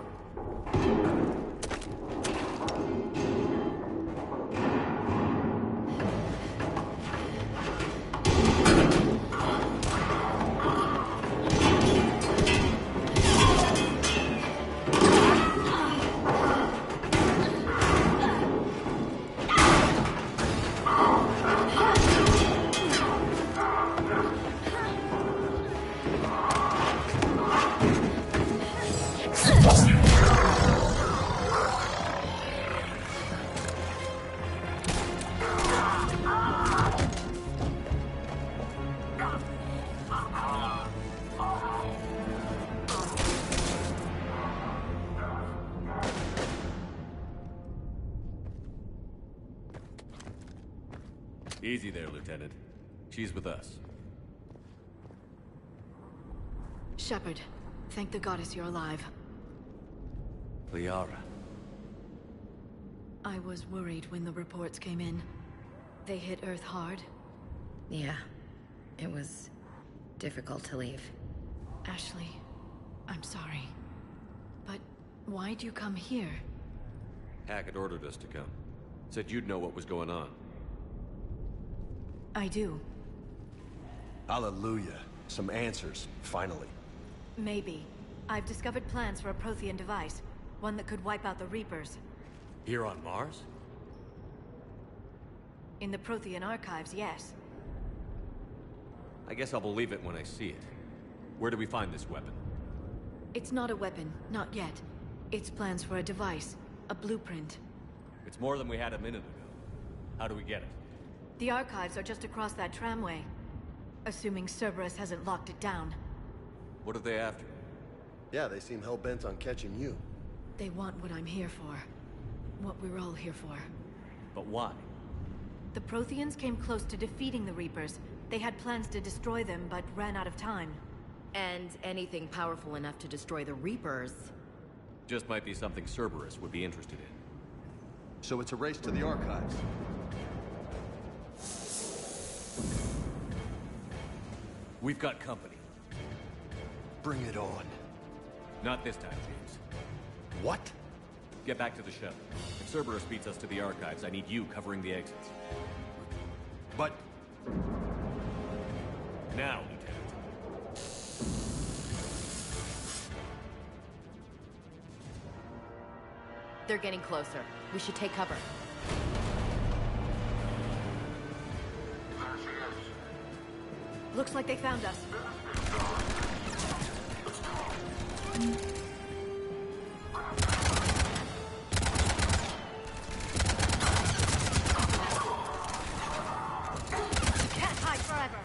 Speaker 1: Easy there, Lieutenant. She's with us.
Speaker 5: Shepard, thank the goddess you're alive.
Speaker 1: Liara.
Speaker 5: I was worried when the reports came in. They hit Earth hard.
Speaker 6: Yeah. It was... difficult to leave.
Speaker 5: Ashley, I'm sorry. But why'd you come here?
Speaker 1: Hackett ordered us to come. Said you'd know what was going on.
Speaker 5: I do.
Speaker 4: Hallelujah. Some answers, finally.
Speaker 5: Maybe. I've discovered plans for a Prothean device. One that could wipe out the Reapers.
Speaker 1: Here on Mars?
Speaker 5: In the Prothean archives, yes.
Speaker 1: I guess I'll believe it when I see it. Where do we find this weapon?
Speaker 5: It's not a weapon, not yet. It's plans for a device, a blueprint.
Speaker 1: It's more than we had a minute ago. How do we get it?
Speaker 5: The archives are just across that tramway. Assuming Cerberus hasn't locked it down.
Speaker 1: What are they after?
Speaker 4: Yeah, they seem hell-bent on catching you.
Speaker 5: They want what I'm here for. What we're all here for.
Speaker 1: But why?
Speaker 5: The Protheans came close to defeating the Reapers. They had plans to destroy them, but ran out of time.
Speaker 6: And anything powerful enough to destroy the Reapers...
Speaker 1: Just might be something Cerberus would be interested in.
Speaker 4: So it's a race to the archives.
Speaker 9: We've got company.
Speaker 4: Bring it on.
Speaker 9: Not this time, James.
Speaker 4: What?
Speaker 1: Get back to the ship. If Cerberus beats us to the archives, I need you covering the exits.
Speaker 4: But...
Speaker 1: Now, Lieutenant.
Speaker 6: They're getting closer. We should take cover.
Speaker 5: Looks like they found us. Can't hide forever.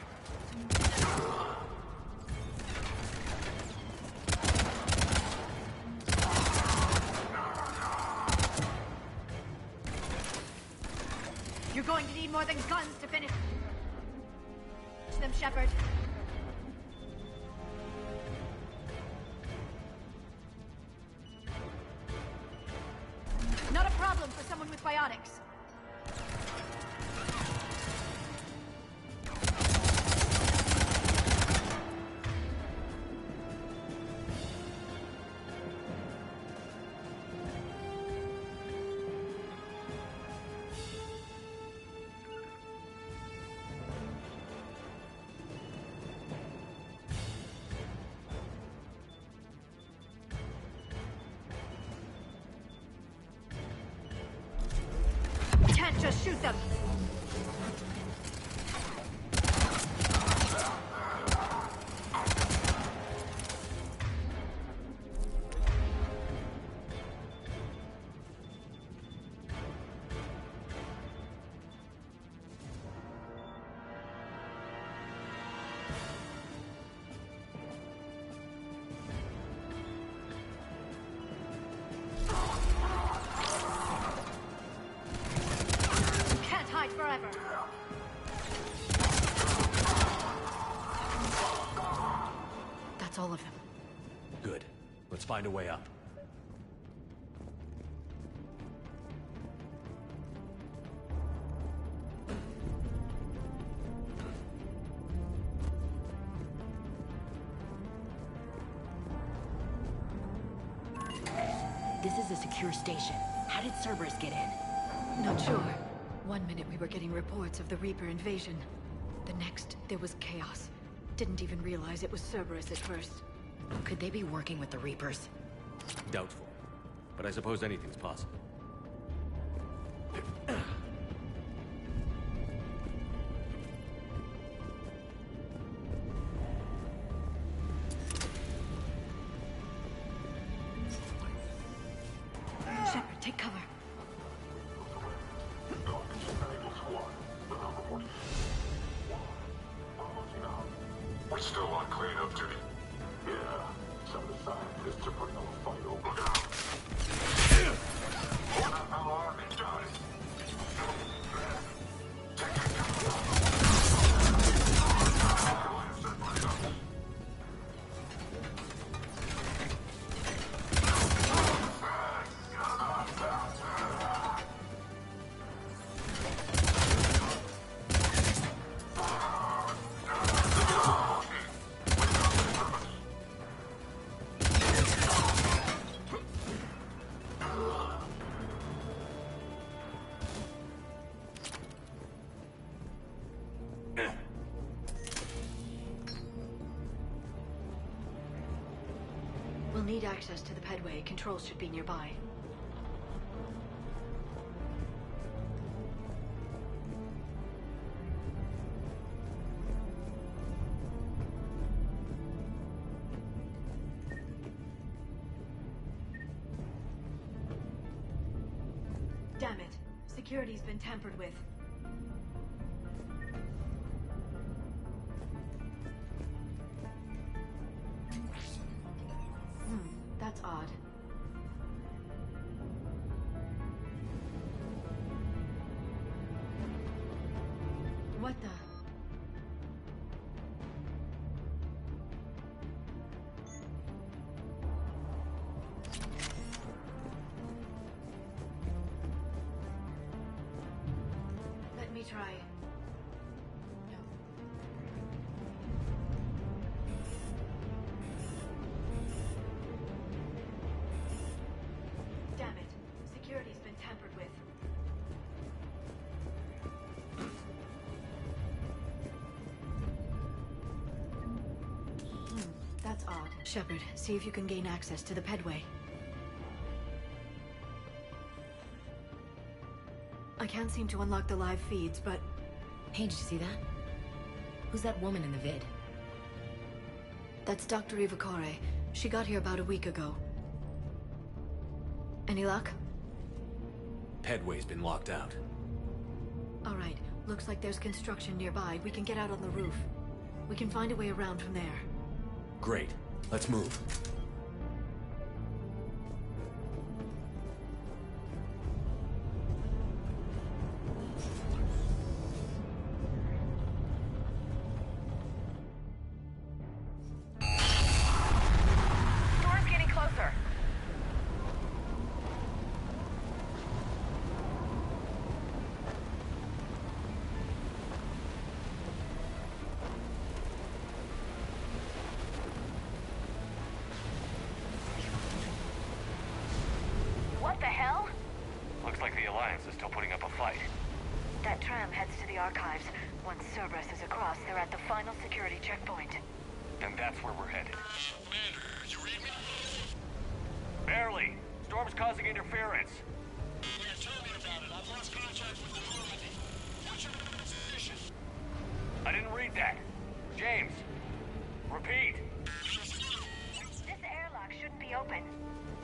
Speaker 5: You're going to need more than guns to finish them, Shepard. Not a problem for someone with biotics. Can't just shoot them. Forever. That's all of them.
Speaker 1: Good. Let's find a way up.
Speaker 13: This is a secure station. How did Cerberus get in?
Speaker 5: Not sure. One minute we were getting reports of the Reaper invasion. The next, there was chaos. Didn't even realize it was Cerberus at first.
Speaker 13: Could they be working with the Reapers?
Speaker 1: Doubtful. But I suppose anything's possible.
Speaker 5: Shepard, take cover.
Speaker 14: We're still on cleanup duty. Yeah, some of the scientists are putting on a fight over now. Who the hell are these guys?
Speaker 5: We'll need access to the pedway. Controls should be nearby. Damn it. Security's been tampered with. That's odd. What the? Let me try. No. Shepard, see if you can gain access to the pedway. I can't seem to unlock the live feeds, but...
Speaker 15: Hey, did you see that? Who's that woman in the vid?
Speaker 5: That's Dr. Ivakare. She got here about a week ago. Any luck?
Speaker 9: Pedway's been locked out.
Speaker 5: Alright, looks like there's construction nearby. We can get out on the roof. We can find a way around from there.
Speaker 9: Great. Let's move.
Speaker 13: Storm's getting closer. What the hell?
Speaker 12: Looks like the Alliance is still putting up a fight.
Speaker 13: That tram heads to the archives. Once Cerberus is across, they're at the final security checkpoint.
Speaker 12: And that's where we're headed.
Speaker 14: Commander, you read me?
Speaker 12: Barely. Storm's causing interference.
Speaker 14: Yeah, tell me about it. I've lost contact with the Normandy. What's your position?
Speaker 12: I didn't read that. James, repeat.
Speaker 13: This airlock shouldn't be open.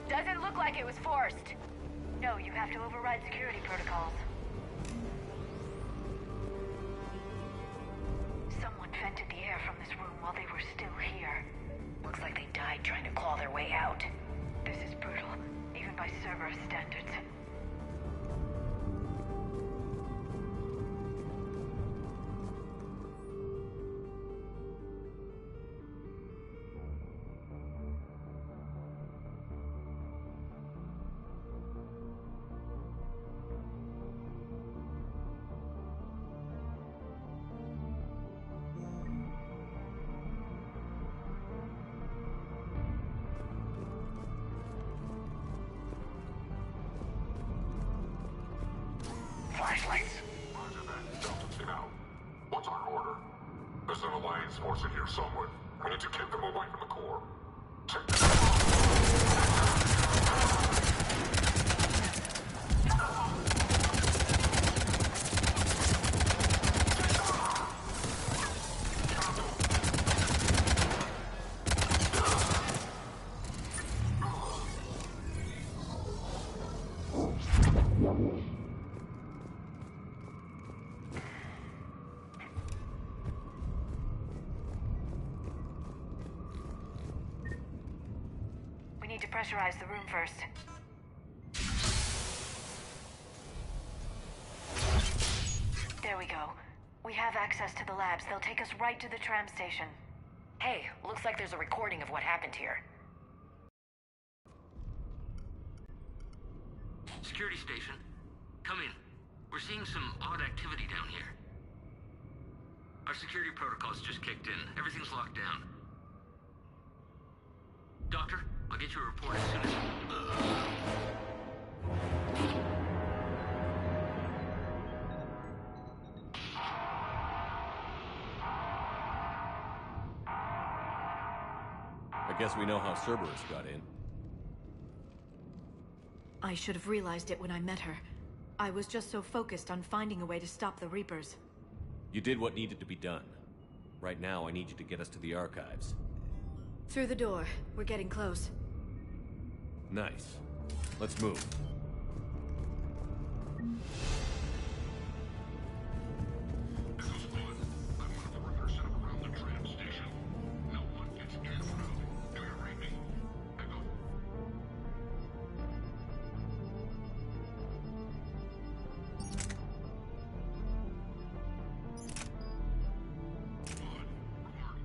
Speaker 13: Doesn't look like it was forced. No, you have to override security protocols. Someone vented the air from this room while they were still here.
Speaker 15: Looks like they died trying to claw their way out.
Speaker 13: This is brutal, even by Cerberus standards.
Speaker 12: Flashlights.
Speaker 14: Roger that. Delta team out. What's our order? There's an Alliance force in here somewhere. We need to keep them away from the core. Check this out.
Speaker 13: We need to pressurize the room first. There we go. We have access to the labs. They'll take us right to the tram station.
Speaker 15: Hey, looks like there's a recording of what happened here.
Speaker 16: Security station. Come in. We're seeing some odd activity down here. Our security protocols just kicked in. Everything's locked down. Doctor, I'll get you a report as soon as...
Speaker 1: I guess we know how Cerberus got in.
Speaker 5: I should have realized it when I met her. I was just so focused on finding a way to stop the Reapers.
Speaker 1: You did what needed to be done. Right now, I need you to get us to the archives.
Speaker 5: Through the door. We're getting close.
Speaker 1: Nice. Let's move.
Speaker 14: This is Blood. I'm one of the workers set up around the tram station. No one gets in and out. Do you read me? Echo. Blood. Remark.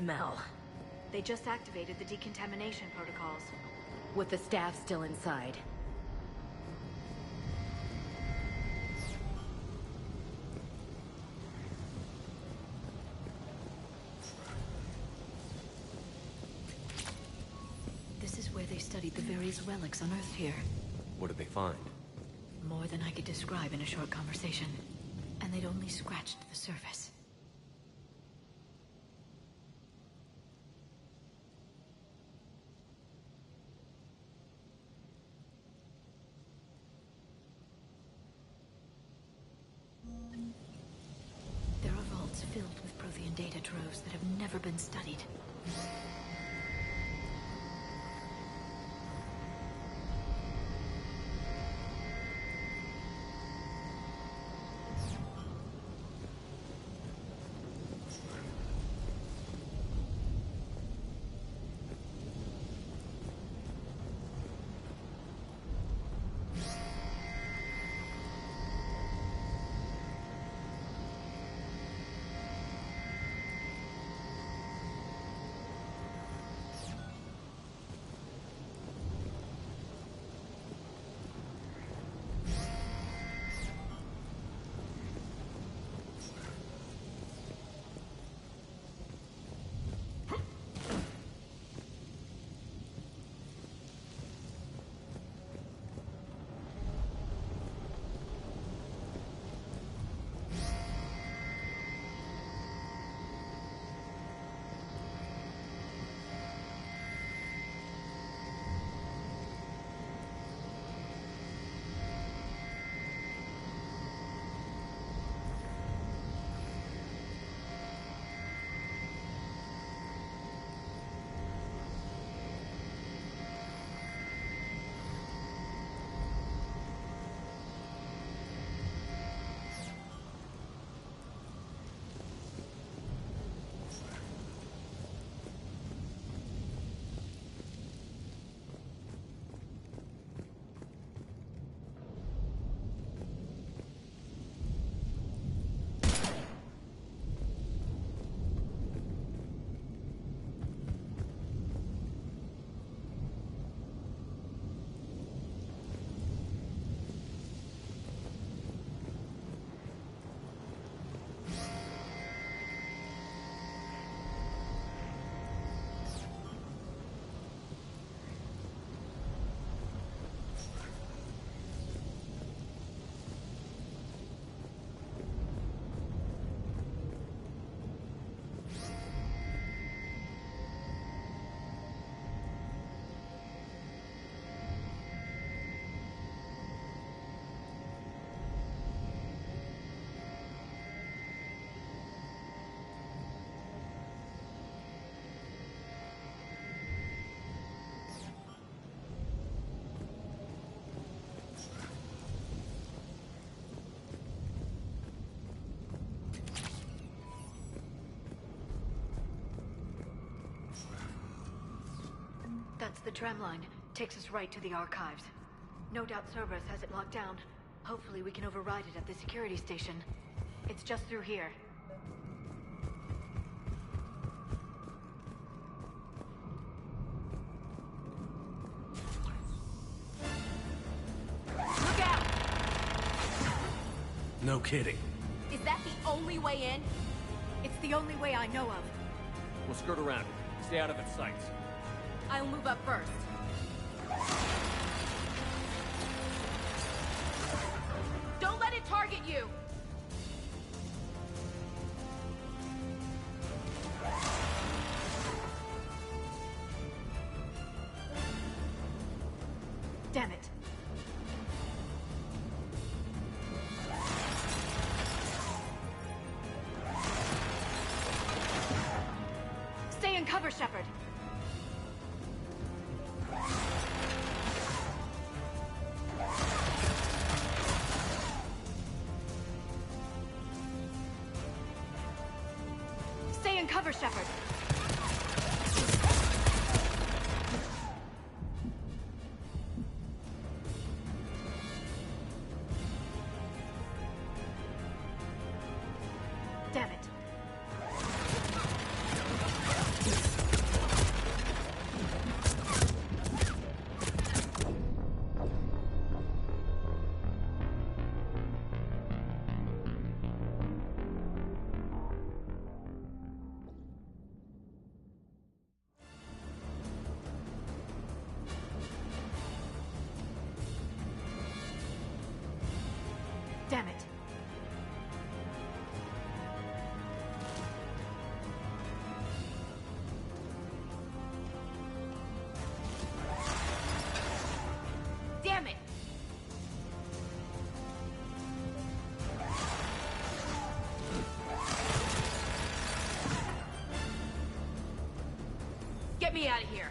Speaker 15: smell.
Speaker 5: They just activated the decontamination protocols.
Speaker 15: With the staff still inside.
Speaker 5: This is where they studied the various relics unearthed here.
Speaker 1: What did they find?
Speaker 5: More than I could describe in a short conversation. And they'd only scratched the surface. There are vaults filled with Prothean data troves that have never been studied. That's the tram line. Takes us right to the archives. No doubt Cerberus has it locked down. Hopefully we can override it at the security station. It's just through here.
Speaker 13: Look out!
Speaker 9: No kidding.
Speaker 13: Is that the only way in?
Speaker 5: It's the only way I know of.
Speaker 1: We'll skirt around it. Stay out of its sights.
Speaker 13: I'll move up first. Don't let it target you!
Speaker 5: Damn it. Stay in cover, Shepard. Stay in cover, Shepard. Damn it. Damn it. Damn it! Get me out of here.